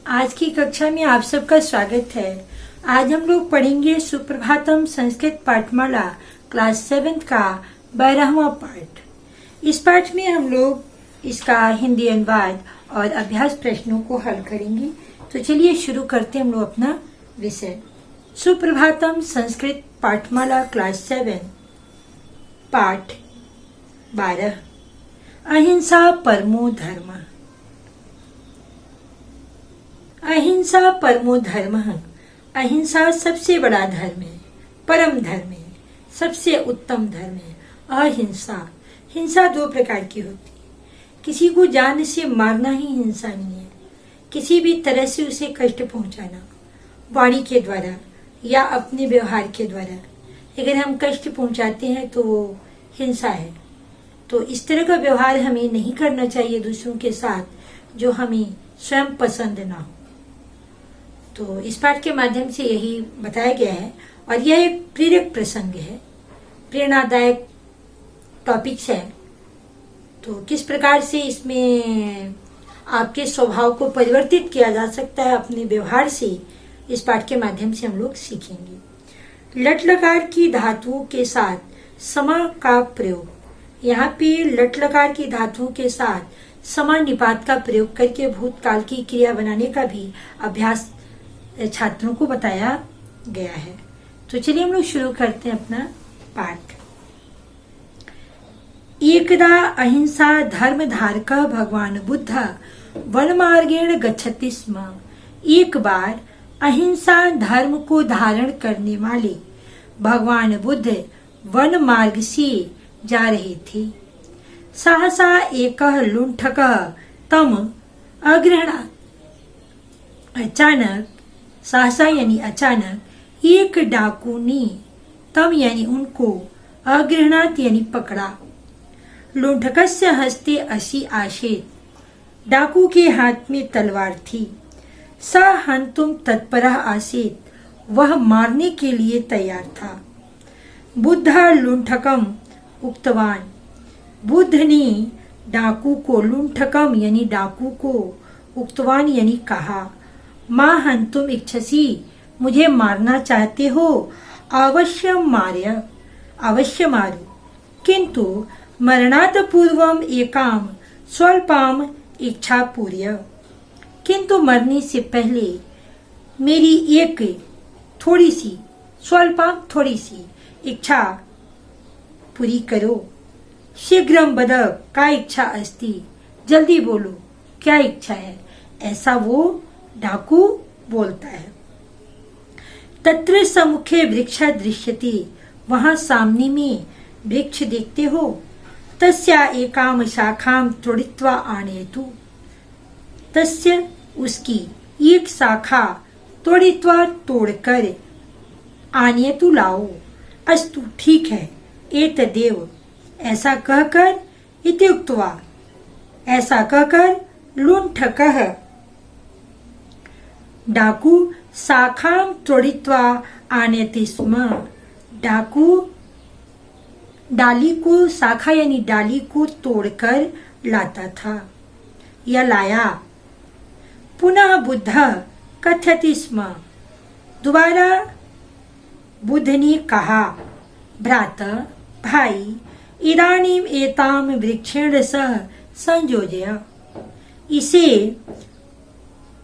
आज की कक्षा में आप सबका स्वागत है। आज हम लोग पढ़ेंगे सुप्रभातम संस्कृत पाठमाला क्लास 7 का 12वां पाठ। इस पाठ में हम लोग इसका हिंदी अनुवाद और अभ्यास प्रश्नों को हल करेंगे। तो चलिए शुरू करते हैं हम लोग अपना विषय। सुप्रभातम संस्कृत पाठमाला क्लास 7 पाठ 12 अहिंसा परमो धर्म। अहिंसा परमो धर्म। अहिंसा सबसे बड़ा धर्म है, परम धर्म है, सबसे उत्तम धर्म है। अहिंसा, हिंसा दो प्रकार की होती है। किसी को जान से मारना ही हिंसा नहीं है, किसी भी तरह से उसे कष्ट पहुंचाना, वाणी के द्वारा या अपने व्यवहार के द्वारा अगर हम कष्ट पहुंचाते हैं तो वो हिंसा है। तो इस तरह का व्यवहार हमें नहीं करना चाहिए दूसरों के साथ जो हमें स्वयं पसंद ना हो। तो इस पाठ के माध्यम से यही बताया गया है और यह एक प्रेरक प्रसंग है, प्रेरणादायक टॉपिक्स है। तो किस प्रकार से इसमें आपके स्वभाव को परिवर्तित किया जा सकता है अपने व्यवहार से, इस पाठ के माध्यम से हम लोग सीखेंगे। लट लकार की धातुओं के साथ समा का प्रयोग। यहाँ पे लट लकार की धातुओं के साथ समा निपात का प्रयोग करके भूतकाल की क्रिया बनाने का भी अभ्यास छात्रों को बताया गया है। तो चलिए हम लोग शुरू करते हैं अपना पाठ। एकदा अहिंसा धर्म धारक भगवान बुद्ध वन मार्गेण गच्छति स्म। एक बार अहिंसा धर्म को धारण करने वाले भगवान बुद्ध वन मार्ग से जा रहे थे। सहसा एक लुंठक तम अग्रहणात्। अचानक, सहसा यानी अचानक, एक डाकू ने तम यानी उनको, अग्रहणात् यानी पकड़ा। लुंठकस्य हस्ते असी आशेत। डाकू के हाथ में तलवार थी। स हन्तुम तत्परः आसीत्। वह मारने के लिए तैयार था। बुद्धा लुंठकम उक्तवान। बुद्ध ने डाकू को, लुंठकम यानी डाकू को, उक्तवान यानी कहा, मां हन्तुम इच्छसि, मुझे मारना चाहते हो, अवश्य मार्य, अवश्य मारो, किंतु मरणात् पूर्वम एकाम स्वल्पाम इच्छा पूर्य। किंतु मरने से पहले मेरी एक थोड़ी सी, स्वल्पाम थोड़ी सी इच्छा पूरी करो। शीघ्रम वद का इच्छा अस्ति, जल्दी बोलो क्या इच्छा है, ऐसा वो डाकू बोलता है। तत्र सम्मुखे वृक्ष दृश्यते, वहां सामने में वृक्ष देखते हो। तस्या एकाम शाखाम तोड़ित्वा आनयतु। तस्य उसकी एक शाखा तोड़ित्वा तोड़कर आनयतु लाओ। अस्तु ठीक है, एतदेव ऐसा कहकर, इति उक्त्वा ऐसा कहकर, लुंठकः डाकू शाखाम तोड़ित्वा आनयति स्म। डाकू डाली को, शाखा यानी डाली को तोड़कर लाता था या लाया। पुनः बुद्ध कथयति स्म। दोबारा बुद्ध ने कहा, भ्राता भाई, इदानीम एताम वृक्षेण सह संयोजय। इसे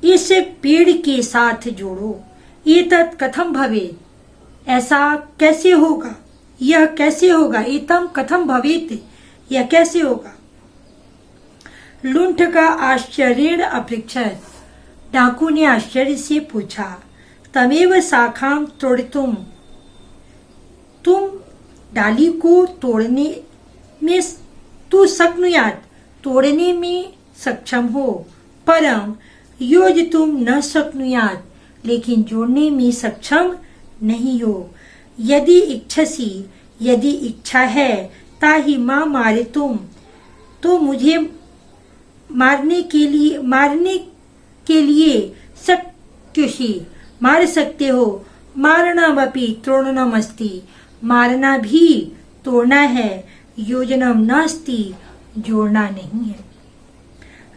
इस पेड़ के साथ जोड़ो। एतत् कथम भवेत्, ऐसा कैसे होगा, यह कैसे होगा। एतम कथम भवेत्, यह कैसे होगा। लुंठ का आश्चर्येण अपृच्छत्। डाकू ने आश्चर्य से पूछा, तमेव शाखाम तोड़ितुम, तुम डाली को तोड़ने में तू शक्नुयात्, तोड़ने में सक्षम हो, परम योजितुम न शक्नुयात्, लेकिन जोड़ने में सक्षम नहीं हो। यदि इच्छसी, यदि इच्छा है, ताहि मां मारे तुम, तो मुझे मारने के लिए शक्युषि, मार सकते हो। मारणमपि तोड़नमस्ति, मारना भी तोड़ना है। योजनम नास्ति, जोड़ना नहीं है।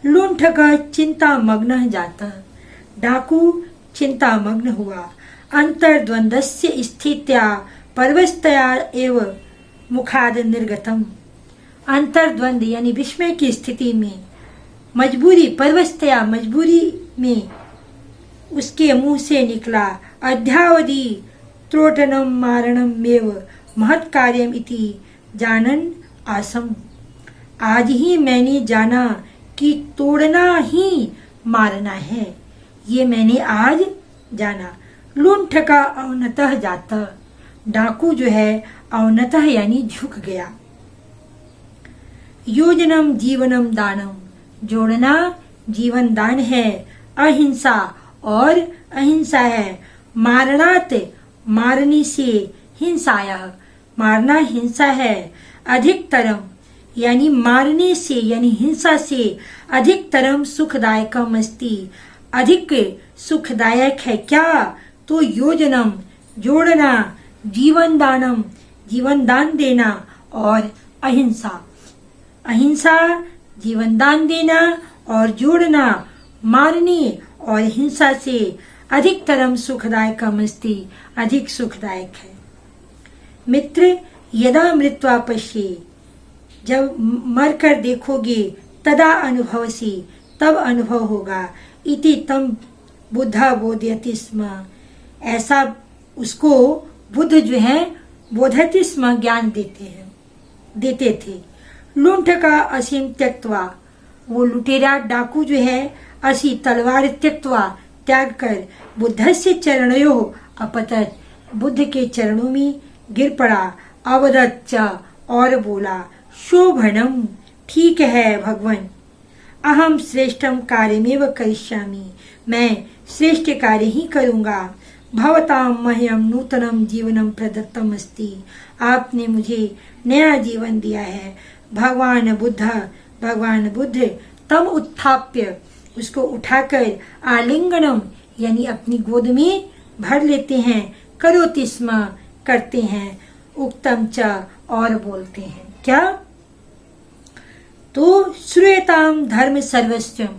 लुंठक चिंता मग्न जाता। डाकू चिंतामग्न हुआ। अंतर्द्वंद्वस्य स्थित्या परवस्तया एव मुखाद निर्गतम। अंतर्द्वंद यानी विस्मय की स्थिति में, मजबूरी, परवस्तया मजबूरी में उसके मुंह से निकला, अध्यावधि त्रोटनम मारणम एव महत् कार्यम इति जानन आसम। आज ही मैंने जाना कि तोड़ना ही मारना है, ये मैंने आज जाना। लुंठ का अवनतः जाता, डाकू जो है अवनतः यानी झुक गया। योजनम जीवनम दानम, जोड़ना जीवन दान है। अहिंसा और अहिंसा है। मारणात, मारने से, हिंसाया, मारना हिंसा है। अधिकतरम यानी मारने से यानी हिंसा से, अधिकतरम सुखदायकम अस्ति, अधिक सुखदायक है क्या? तो योजनम जोड़ना, जीवन दानम जीवन दान देना, और अहिंसा, अहिंसा जीवन दान देना और जोड़ना, मारने और हिंसा से अधिकतरम सुखदायकम अस्ति, अधिक सुखदायक है। मित्र, यदा मृत्वा पश्ये, जब मरकर देखोगे, तदा अनुभवसी, तब अनुभव होगा। इति तम बुद्धा बोधयति स्म, ऐसा उसको बुद्ध जो है बोधयति स्म, ज्ञान देते थे। लुंठ का असीम त्यक्तवा, वो लुटेरा डाकू जो है असी तलवार त्यक्तवा त्याग कर, बुद्ध से चरणयो अपतत, बुद्ध के चरणों में गिर पड़ा। अवदच्च, और बोला, शोभनम, ठीक है भगवान, अहम श्रेष्ठम कार्यमेव करिष्यामि, मैं श्रेष्ठ कार्य ही करूंगा। भवताम मह्यम नूतनम जीवनम प्रदत्तम अस्ति, आपने मुझे नया जीवन दिया है। भगवान बुद्ध तम उत्थाप्य, उसको उठाकर आलिंगनम यानी अपनी गोद में भर लेते हैं। करोति स्म, करते हैं। उक्तम च, और बोलते हैं क्या? तो श्रूयताम धर्म सर्वस्वम,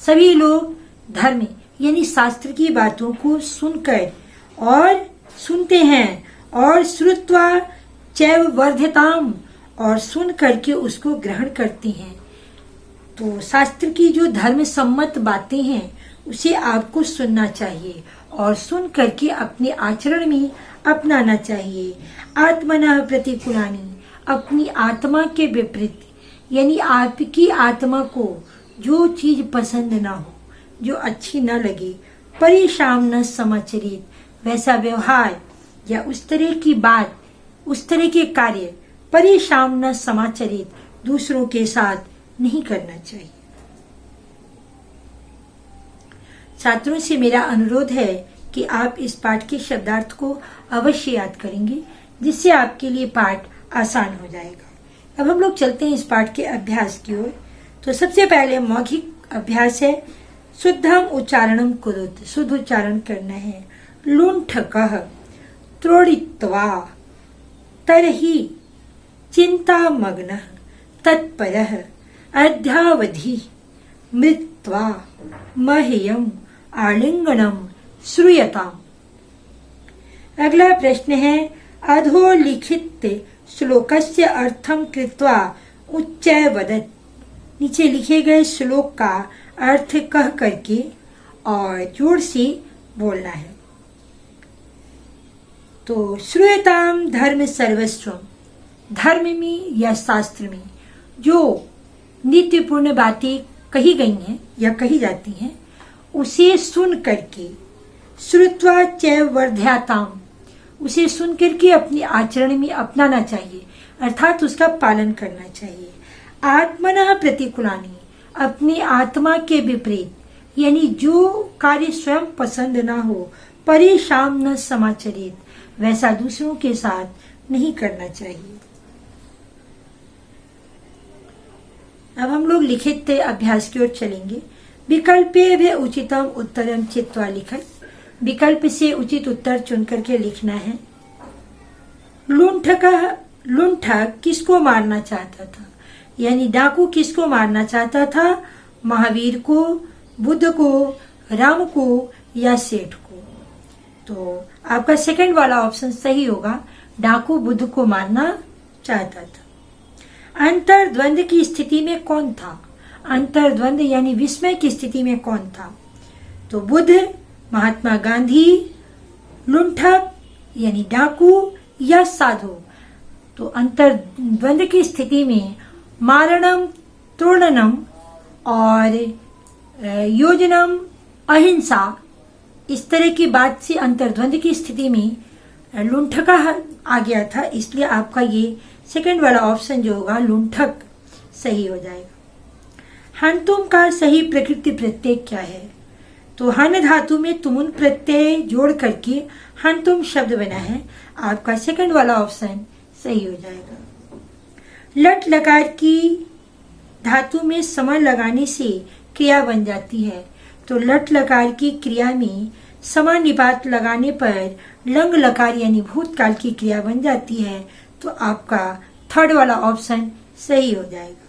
सभी लोग धर्म यानी शास्त्र की बातों को सुनकर और सुनते हैं, और श्रुत्वा चैव वर्ध्यताम, और सुन करके उसको ग्रहण करते हैं। तो शास्त्र की जो धर्म सम्मत बातें हैं उसे आपको सुनना चाहिए और सुन करके अपने आचरण में अपनाना चाहिए। आत्मना प्रतिकूलानी, अपनी आत्मा के विपरीत यानी आपकी आत्मा को जो चीज पसंद ना हो, जो अच्छी न लगे, परेशान न समाचरित, वैसा व्यवहार या उस तरह की बात, उस तरह के कार्य परेशान न समाचरित दूसरों के साथ नहीं करना चाहिए। छात्रों से मेरा अनुरोध है कि आप इस पाठ के शब्दार्थ को अवश्य याद करेंगे, जिससे आपके लिए पाठ आसान हो जाएगा। अब हम लोग चलते हैं इस पाठ के अभ्यास की ओर। तो सबसे पहले मौखिक अभ्यास है, शुद्धम उच्चारणम कुरुत, शुद्ध उच्चारण करना है। लुंठकः त्रोड़ित्वा तरहि चिंतामग्नः तत्परः अद्यावधि मृत्वा मह्यम आलिंगनम श्रूयताम्। अगला प्रश्न है, अधोलिखित श्लोकस्य अर्थम कृत्वा उच्चै वदत्, नीचे लिखे गए श्लोक का अर्थ कह करके और जोर से बोलना है। तो श्रूयताम धर्म सर्वस्वम, धर्म में या शास्त्र में जो नित्यपूर्ण बातें कही गई हैं या कही जाती हैं उसे सुन करके, श्रुत्वा चैव वर्ध्याताम, उसे सुन करके अपने आचरण में अपनाना चाहिए, अर्थात उसका पालन करना चाहिए। आत्मनः प्रतिकूलानि, अपनी आत्मा के विपरीत यानी जो कार्य स्वयं पसंद ना हो, परेशान न समाचरित, वैसा दूसरों के साथ नहीं करना चाहिए। अब हम लोग लिखित अभ्यास की ओर चलेंगे। विकल्पे वे उचितम उत्तरम चित्वा लिखत, विकल्प से उचित उत्तर चुन करके लिखना है। लुंठक किसको मारना चाहता था, यानी डाकू किसको मारना चाहता था? महावीर को, बुद्ध को, राम को या सेठ को। तो आपका सेकंड वाला ऑप्शन सही होगा, डाकू बुद्ध को मारना चाहता था। अंतर्द्वंद की स्थिति में कौन था? अंतर्द्वंद यानी विस्मय की स्थिति में कौन था? तो बुद्ध, महात्मा गांधी, लुंठक यानी डाकू या साधु। तो अंतर्द्वंद की स्थिति में मारणम, तोड़नम और योजनम, अहिंसा, इस तरह की बात से अंतर्द्वंद की स्थिति में लुंठका आ गया था। इसलिए आपका ये सेकंड वाला ऑप्शन जो होगा लुंठक सही हो जाएगा। हंतुम का सही प्रकृति प्रत्यय क्या है? तो हन धातु में तुमुन प्रत्यय जोड़ करके हंतुम शब्द बना है। आपका सेकंड वाला ऑप्शन सही हो जाएगा। लट लकार की धातु में समय लगाने से क्रिया बन जाती है। तो लट लकार की क्रिया में समानिपात लगाने पर लंग लकार यानी भूतकाल की क्रिया बन जाती है। तो आपका थर्ड वाला ऑप्शन सही हो जाएगा।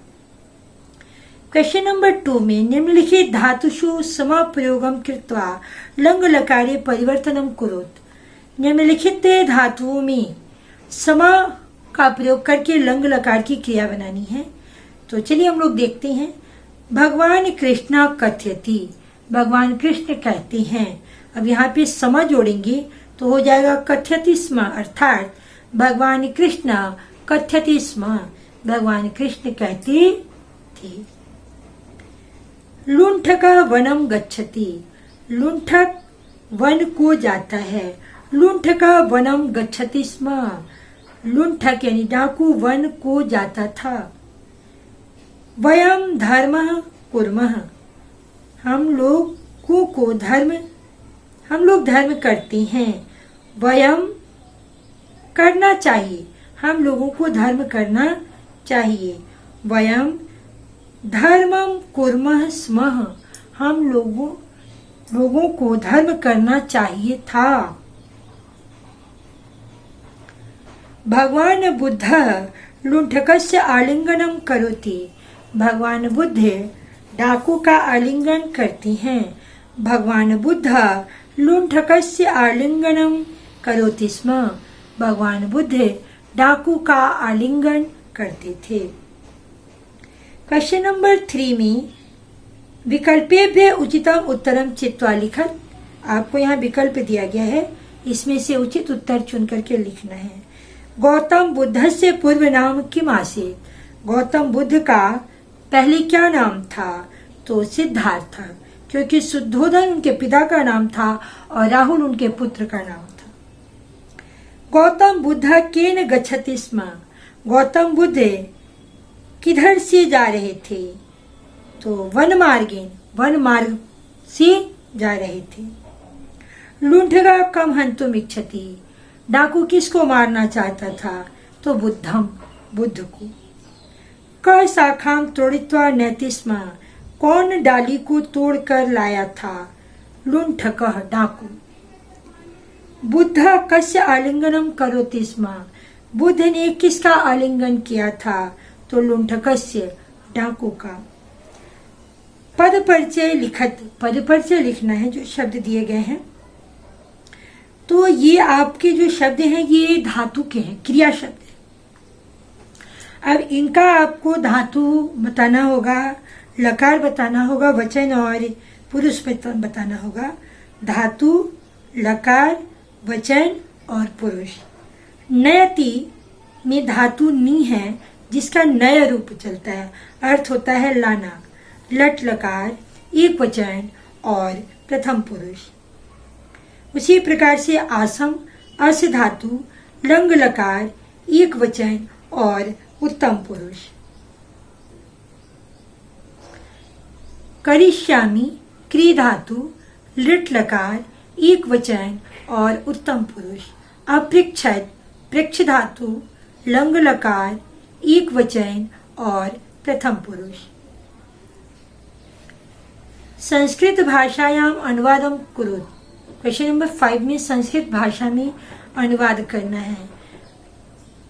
क्वेश्चन नंबर 2 में निम्नलिखित धातुषु समाप्रयोगम कृत्वा लंग लकारे परिवर्तनम कुरुत। निम्नलिखित धातुओं में समा का प्रयोग करके लंग लकार की क्रिया बनानी है। तो चलिए हम लोग देखते हैं। भगवान कृष्णा कथयति, भगवान कृष्ण कहते हैं। अब यहाँ पे समा जोड़ेंगे तो हो जाएगा कथयति स्म, अर्थात भगवान कृष्ण कथयति स्म, भगवान कृष्ण कहते थे। लुंठक वनम गच्छति, लुंठक वन को जाता है। लुंठक वनम गच्छति स्म, लुंठक यानी डाकू वन को जाता था। वयम धर्मः कुर्मः, हम लोग धर्म करते हैं। वयम करना चाहिए, हम लोगों को धर्म करना चाहिए। वयम धर्मम कुर्मः स्मः, हम लोगों को धर्म करना चाहिए था। भगवान बुद्ध लुंठकस्य आलिंगनम करोति, भगवान बुद्ध डाकू का आलिंगन करते हैं। भगवान बुद्ध लुंठकस्य आलिंगनम करोति स्म, भगवान बुद्ध डाकू का आलिंगन करते थे। क्वेश्चन नंबर 3 में विकल्पेभ्य उचितम उत्तरम चित्वा लिखत। आपको यहाँ विकल्प दिया गया है, इसमें से उचित उत्तर चुन करके लिखना है। गौतम बुद्ध से पूर्व नाम किम आसीत्, गौतम बुद्ध का पहले क्या नाम था? तो सिद्धार्थ, क्योंकि शुद्धोधन उनके पिता का नाम था और राहुल उनके पुत्र का नाम था। गौतम बुद्ध केन गच्छति स्म, गौतम बुद्ध किधर से जा रहे थे? तो वन मार्ग से जा रहे थे। लुंठका कम हंतुम इच्छति, डाकू किसको मारना चाहता था? तो बुद्ध को। क शाखाम तोड़ित्वा नयति स्म, कौन डाली को तोड़कर लाया था? लुंठकः, डाकू। बुद्ध कस्य आलिंगनम करोति स्म, बुद्ध ने किसका आलिंगन किया था? तो लुंठकस्य, डाकू का। पद परिचय लिखत, पद परिचय लिखना है जो शब्द दिए गए हैं। तो ये आपके जो शब्द हैं ये धातु के हैं, क्रिया शब्द है। अब इनका आपको धातु बताना होगा, लकार बताना होगा, वचन और पुरुष बताना होगा। धातु, लकार, वचन और पुरुष। नयति में धातु नी है जिसका नया रूप चलता है, अर्थ होता है लाना। लट लकार, एक वचन और प्रथम पुरुष। उसी प्रकार से आसम, अस धातु, लंग लकार, एक वचन और उत्तम पुरुष। करिष्यामि, क्री धातु, लिट लकार, एक वचन और उत्तम पुरुष। अपृक्षत, पृक्ष धातु, लंग लकार, एक वचन और प्रथम पुरुष। संस्कृत भाषायाम अनुवादम कुरुत। क्वेश्चन नंबर 5 में संस्कृत भाषा में अनुवाद करना है।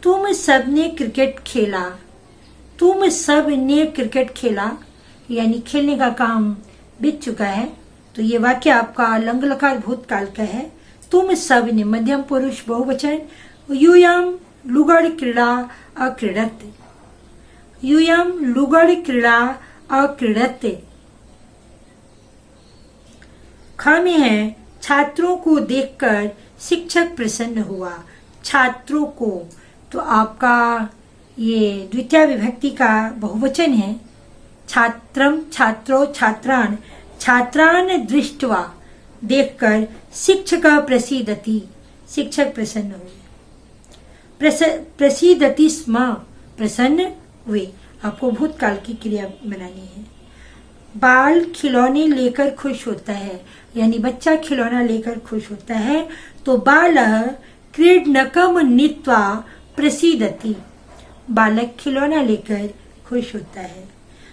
तुम सब ने क्रिकेट खेला, तुम सब ने क्रिकेट खेला यानी खेलने का काम बीत चुका है। तो ये वाक्य आपका लंग लकार भूतकाल का है। तुम सब ने मध्यम पुरुष बहुवचन। यूयम लुगड़ क्रीड़ा अक्रीडते। यूयम लुगड़ क्रीड़ा अक्रीडते। ख में है छात्रों को देखकर शिक्षक प्रसन्न हुआ। छात्रों को, तो आपका ये द्वितीय विभक्ति का बहुवचन है। छात्रम छात्रो छात्रान। छात्रान दृष्ट्वा, देखकर, शिक्षक प्रसीदति, शिक्षक प्रसन्न हुए। प्रसीदति स्म, प्रसन्न हुए। आपको भूतकाल की क्रिया बनानी है। बाल खिलौने लेकर खुश होता है, यानी बच्चा खिलौना लेकर खुश होता है। तो बालः क्रीडनकम नीत्वा प्रसीदति। बालक खिलौना लेकर खुश होता है।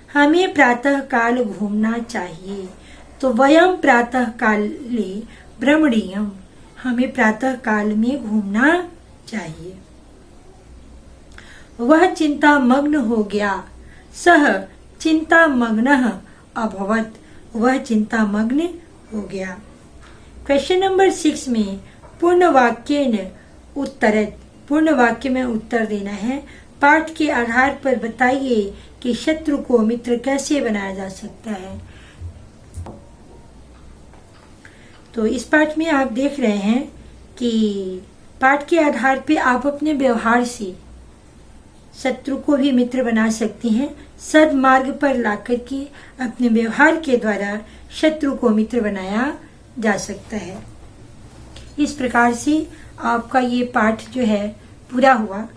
हमें प्रातः काल घूमना चाहिए। तो वयम प्रातः काले भ्रमणीयम। हमें प्रातः काल में घूमना चाहिए। वह चिंता मग्न हो गया। सह चिंता मग्नः अभवत। वह चिंता मग्न हो गया। क्वेश्चन नंबर 6 में पूर्ण वाक्य न उत्तरत। पूर्ण वाक्य में उत्तर देना है। पाठ के आधार पर बताइए कि शत्रु को मित्र कैसे बनाया जा सकता है। तो इस पाठ में आप देख रहे हैं कि पाठ के आधार पर आप अपने व्यवहार से शत्रु को भी मित्र बना सकती हैं। सद्मार्ग पर लाकर के अपने व्यवहार के द्वारा शत्रु को मित्र बनाया जा सकता है। इस प्रकार से आपका ये पाठ जो है पूरा हुआ।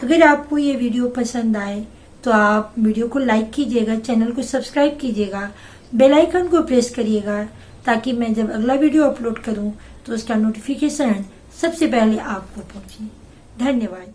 अगर आपको ये वीडियो पसंद आए तो आप वीडियो को लाइक कीजिएगा, चैनल को सब्सक्राइब कीजिएगा, बेल आइकन को प्रेस करिएगा, ताकि मैं जब अगला वीडियो अपलोड करूं तो उसका नोटिफिकेशन सबसे पहले आपको पहुंचे। धन्यवाद।